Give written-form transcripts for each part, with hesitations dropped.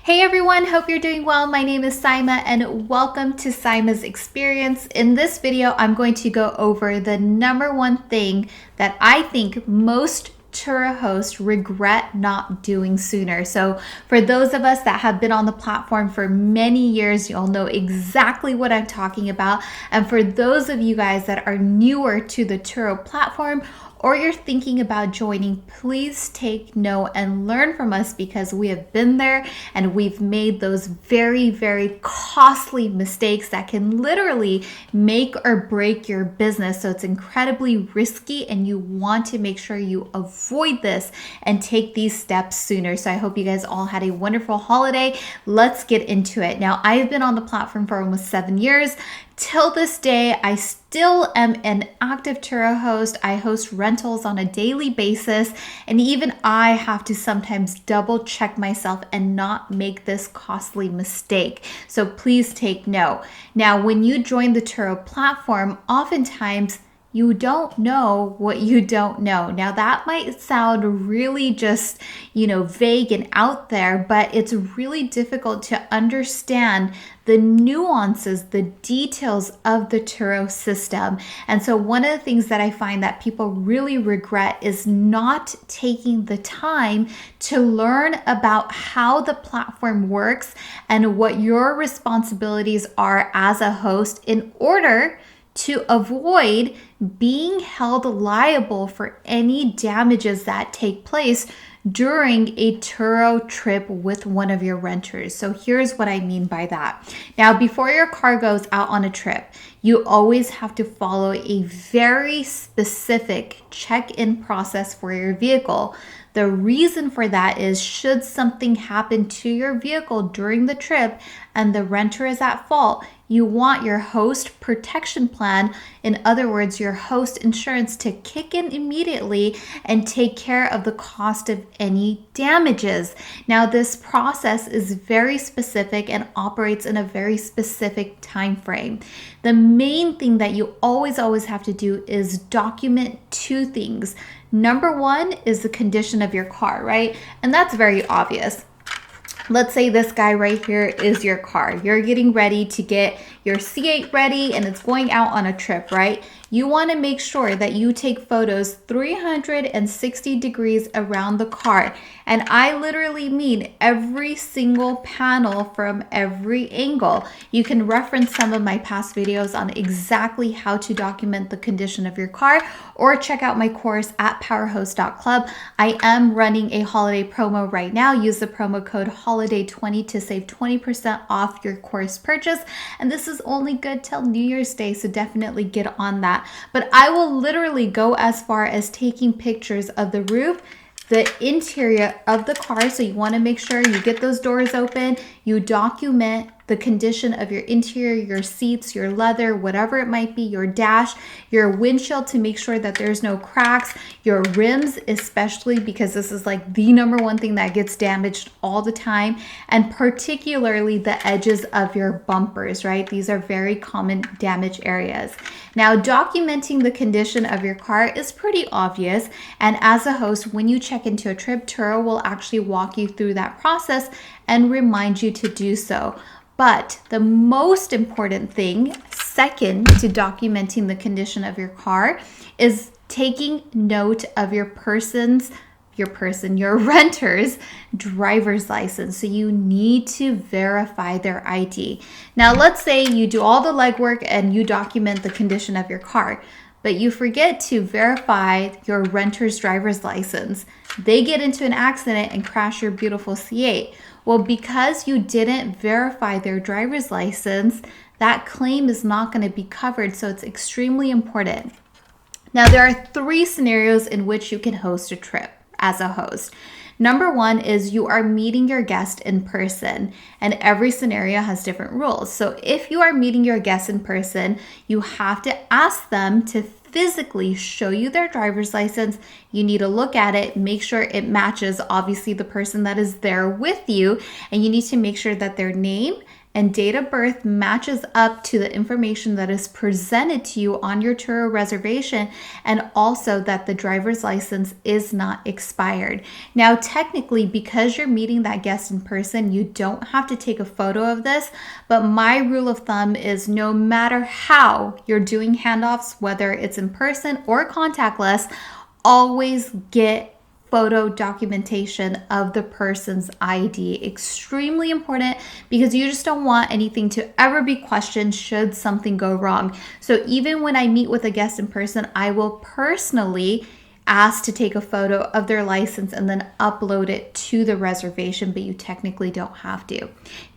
Hey everyone, hope you're doing well. My name is Saimah and welcome to Saimah's Experience. In this video, I'm going to go over the number one thing that I think most Turo hosts regret not doing sooner. So for those of us that have been on the platform for many years, you'll know exactly what I'm talking about. And for those of you guys that are newer to the Turo platform, or you're thinking about joining, please take note and learn from us because we have been there and we've made those very, very costly mistakes that can literally make or break your business. So it's incredibly risky and you want to make sure you avoid this and take these steps sooner. So I hope you guys all had a wonderful holiday. Let's get into it. Now, I've been on the platform for almost 7 years. Till this day, I still am an active Turo host. I host rentals on a daily basis, and even I have to sometimes double check myself and not make this costly mistake. So please take note. Now, when you join the Turo platform, oftentimes you don't know what you don't know. Now that might sound really just, vague and out there, but it's really difficult to understand the nuances, the details of the Turo system. And so one of the things that I find that people really regret is not taking the time to learn about how the platform works and what your responsibilities are as a host in order to avoid being held liable for any damages that take place during a Turo trip with one of your renters. So here's what I mean by that. Now, before your car goes out on a trip, you always have to follow a very specific check-in process for your vehicle. The reason for that is should something happen to your vehicle during the trip and the renter is at fault, you want your host protection plan, in other words, your host insurance, to kick in immediately and take care of the cost of any damages. Now, this process is very specific and operates in a very specific time frame. The main thing that you always have to do is document two things. Number one is the condition of your car, right? And that's very obvious. Let's say this guy right here is your car. You're getting ready to get your C8 ready and it's going out on a trip, right? You want to make sure that you take photos 360 degrees around the car. And I literally mean every single panel from every angle. You can reference some of my past videos on exactly how to document the condition of your car, or check out my course at powerhost.club. I am running a holiday promo right now. Use the promo code HOLIDAY20 to save 20% off your course purchase. And this is only good till New Year's Day, so definitely get on that. But I will literally go as far as taking pictures of the roof, the interior of the car. So you want to make sure you get those doors open, you document the condition of your interior, your seats, your leather, whatever it might be, your dash, your windshield to make sure that there's no cracks, your rims, especially because this is like the number one thing that gets damaged all the time, and particularly the edges of your bumpers, right? These are very common damage areas. Now, documenting the condition of your car is pretty obvious, and as a host, when you check into a trip, Turo will actually walk you through that process and remind you to do so. But the most important thing, second to documenting the condition of your car, is taking note of your renter's driver's license. So you need to verify their ID. Now, let's say you do all the legwork and you document the condition of your car, but you forget to verify your renter's driver's license. They get into an accident and crash your beautiful C8. Well, because you didn't verify their driver's license, that claim is not going to be covered. So it's extremely important. Now, there are 3 scenarios in which you can host a trip as a host. Number one is you are meeting your guest in person, and every scenario has different rules. So if you are meeting your guest in person, you have to ask them to physically show you their driver's license. You need to look at it, make sure it matches obviously the person that is there with you, and you need to make sure that their name and date of birth matches up to the information that is presented to you on your Turo reservation, and also that the driver's license is not expired. Now, technically, because you're meeting that guest in person, you don't have to take a photo of this, but my rule of thumb is no matter how you're doing handoffs, whether it's in person or contactless, always get photo documentation of the person's ID. Extremely important, because you just don't want anything to ever be questioned should something go wrong. So even when I meet with a guest in person, I will personally ask to take a photo of their license and then upload it to the reservation, but you technically don't have to.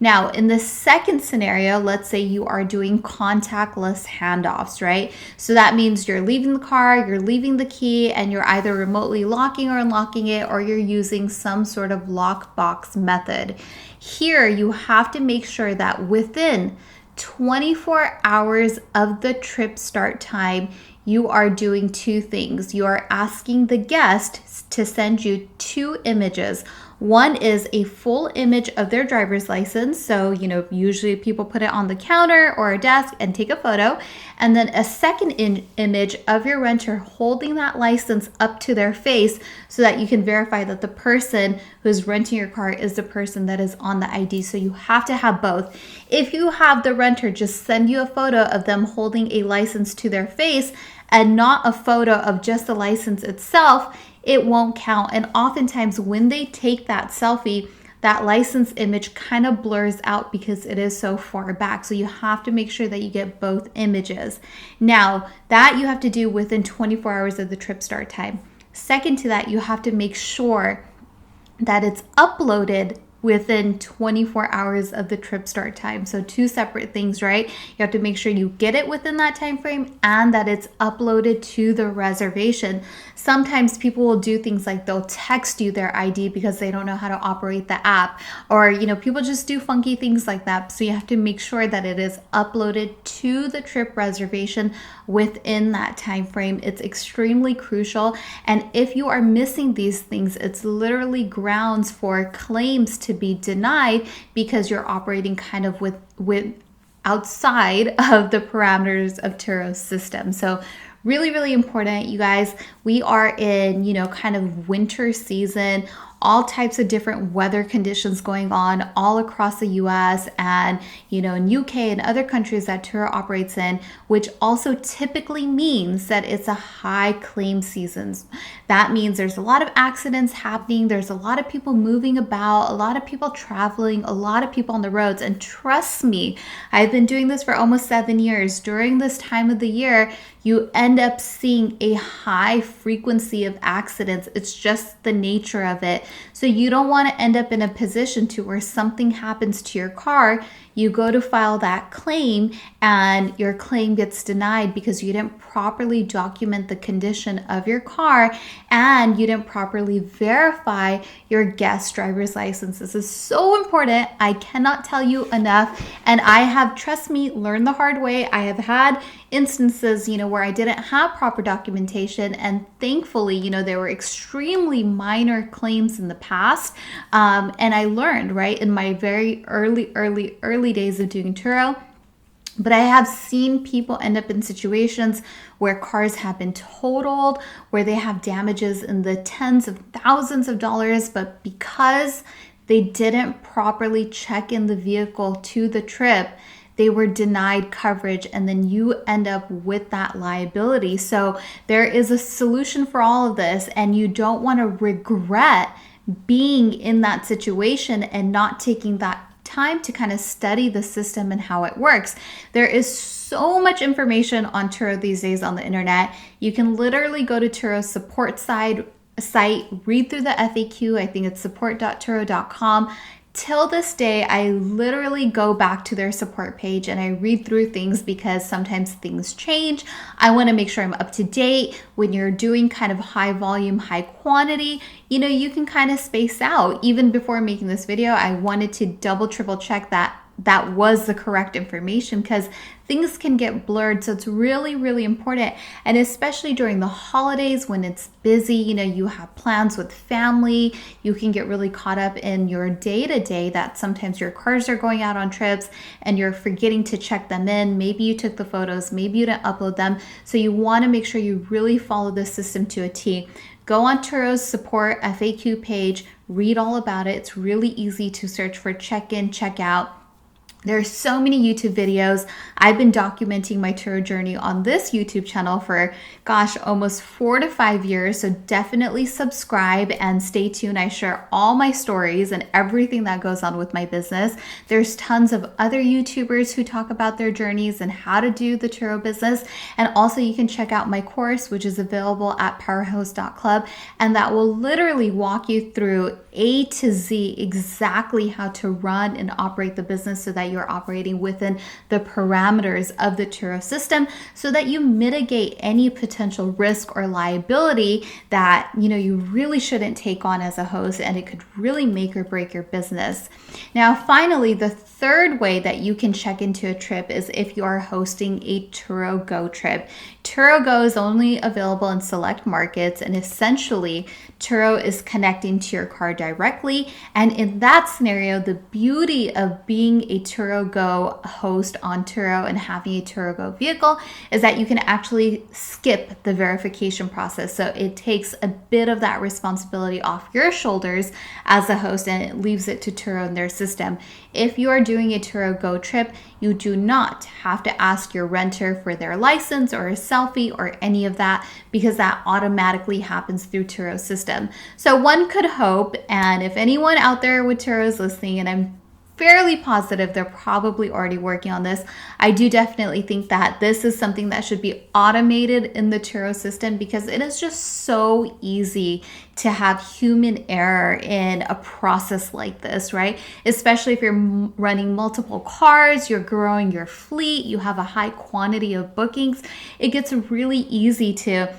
Now, in the second scenario, let's say you are doing contactless handoffs, right? So that means you're leaving the car, you're leaving the key, and you're either remotely locking or unlocking it, or you're using some sort of lockbox method. Here, you have to make sure that within 24 hours of the trip start time, you are doing two things. You are asking the guest to send you two images. One is a full image of their driver's license. So, usually people put it on the counter or a desk and take a photo. And then a second image of your renter holding that license up to their face so that you can verify that the person who's renting your car is the person that is on the ID. So you have to have both. If you have the renter just send you a photo of them holding a license to their face and not a photo of just the license itself, it won't count. And oftentimes when they take that selfie, that license image kind of blurs out because it is so far back. So you have to make sure that you get both images. Now, that you have to do within 24 hours of the trip start time. Second to that, you have to make sure that it's uploaded within 24 hours of the trip start time. So two separate things, right? You have to make sure you get it within that time frame and that it's uploaded to the reservation. Sometimes people will do things like they'll text you their ID because they don't know how to operate the app, or people just do funky things like that. So you have to make sure that it is uploaded to the trip reservation within that time frame. It's extremely crucial, and if you are missing these things, it's literally grounds for claims to be denied because you're operating kind of with outside of the parameters of Turo's system. So really, really important, you guys. We are in, kind of winter season, all types of different weather conditions going on all across the US and, in UK and other countries that Turo operates in, which also typically means that it's a high claim season. That means there's a lot of accidents happening. There's a lot of people moving about, a lot of people traveling, a lot of people on the roads. And trust me, I've been doing this for almost 7 years. During this time of the year, you end up seeing a high frequency of accidents. It's just the nature of it. So you don't want to end up in a position to where something happens to your car, you go to file that claim and your claim gets denied because you didn't properly document the condition of your car and you didn't properly verify your guest driver's license. This is so important. I cannot tell you enough. And I have, trust me, learned the hard way. I have had instances, where I didn't have proper documentation, and thankfully, there were extremely minor claims in the past. And I learned, right, in my very early days of doing Turo. But I have seen people end up in situations where cars have been totaled, where they have damages in the tens of thousands of dollars, but because they didn't properly check in the vehicle to the trip, they were denied coverage, and then you end up with that liability. So there is a solution for all of this, and you don't want to regret being in that situation and not taking that time to kind of study the system and how it works. There is so much information on Turo these days on the internet. You can literally go to Turo's support site, read through the FAQ. I think it's support.turo.com. Till this day, I literally go back to their support page and I read through things because sometimes things change. I want to make sure I'm up to date. When you're doing kind of high volume, high quantity, you can kind of space out. Even before making this video, I wanted to double, triple check that that was the correct information, because things can get blurred. So it's really, really important. And especially during the holidays when it's busy, you have plans with family, you can get really caught up in your day-to-day that sometimes your cars are going out on trips and you're forgetting to check them in. Maybe you took the photos, maybe you didn't upload them. So you want to make sure you really follow the system to a T. Go on Turo's support FAQ page, read all about it. It's really easy to search for check-in, check-out. There's so many YouTube videos. I've been documenting my Turo journey on this YouTube channel for, almost 4 to 5 years. So definitely subscribe and stay tuned. I share all my stories and everything that goes on with my business. There's tons of other YouTubers who talk about their journeys and how to do the Turo business. And also you can check out my course, which is available at powerhouse.club. And that will literally walk you through A to Z exactly how to run and operate the business so that you're operating within the parameters of the Turo system, so that you mitigate any potential risk or liability that you really shouldn't take on as a host, and it could really make or break your business. Now, finally, the third way that you can check into a trip is if you are hosting a Turo Go trip. Turo Go is only available in select markets, and essentially Turo is connecting to your car directly. And in that scenario, the beauty of being a Turo Go host on Turo and having a Turo Go vehicle is that you can actually skip the verification process. So it takes a bit of that responsibility off your shoulders as a host, and it leaves it to Turo and their system. If you are doing a Turo Go trip, you do not have to ask your renter for their license or a selfie or any of that, because that automatically happens through Turo's system. So one could hope, and if anyone out there with Turo is listening, and I'm fairly positive they're probably already working on this, I do definitely think that this is something that should be automated in the Turo system, because it is just so easy to have human error in a process like this, right? Especially if you're running multiple cars, you're growing your fleet, you have a high quantity of bookings, it gets really easy to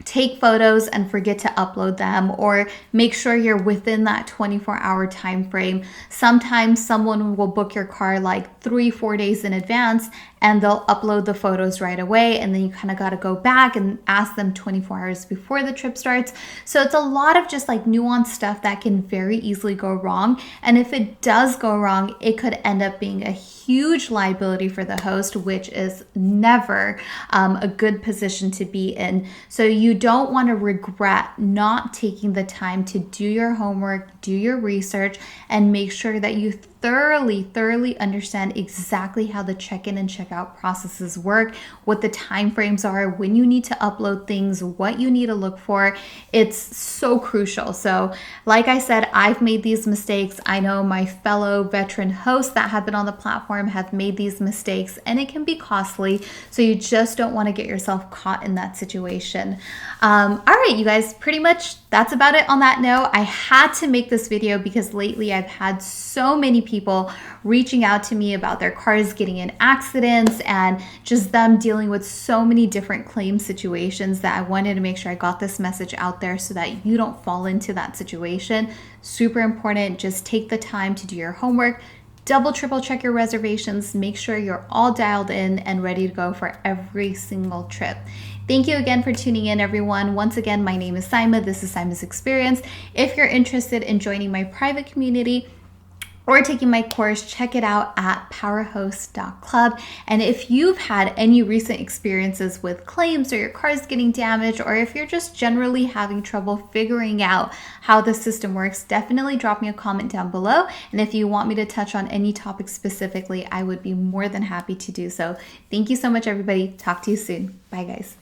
take photos and forget to upload them, or make sure you're within that 24-hour time frame. Sometimes someone will book your car like 3-4 days in advance, and they'll upload the photos right away, and then you kind of got to go back and ask them 24 hours before the trip starts. So it's a lot of just like nuanced stuff that can very easily go wrong. And if it does go wrong, it could end up being a huge liability for the host, which is never a good position to be in. So you don't want to regret not taking the time to do your homework, do your research, and make sure that you thoroughly understand exactly how the check-in and check-out processes work, what the time frames are, when you need to upload things, what you need to look for. It's so crucial. So like I said, I've made these mistakes. I know my fellow veteran hosts that have been on the platform have made these mistakes, and it can be costly. So you just don't want to get yourself caught in that situation. All right, you guys, pretty much that's about it on that note. I had to make this video because lately I've had so many people reaching out to me about their cars getting in accidents and just them dealing with so many different claim situations that I wanted to make sure I got this message out there so that you don't fall into that situation. Super important. Just take the time to do your homework. Double, triple check your reservations. Make sure you're all dialed in and ready to go for every single trip. Thank you again for tuning in, everyone. Once again, my name is Saimah. This is Saimah's Experience. If you're interested in joining my private community or taking my course, check it out at powerhouse.club. And if you've had any recent experiences with claims, or your car's getting damaged, or if you're just generally having trouble figuring out how the system works, definitely drop me a comment down below. And if you want me to touch on any topic specifically, I would be more than happy to do so. Thank you so much, everybody. Talk to you soon. Bye, guys.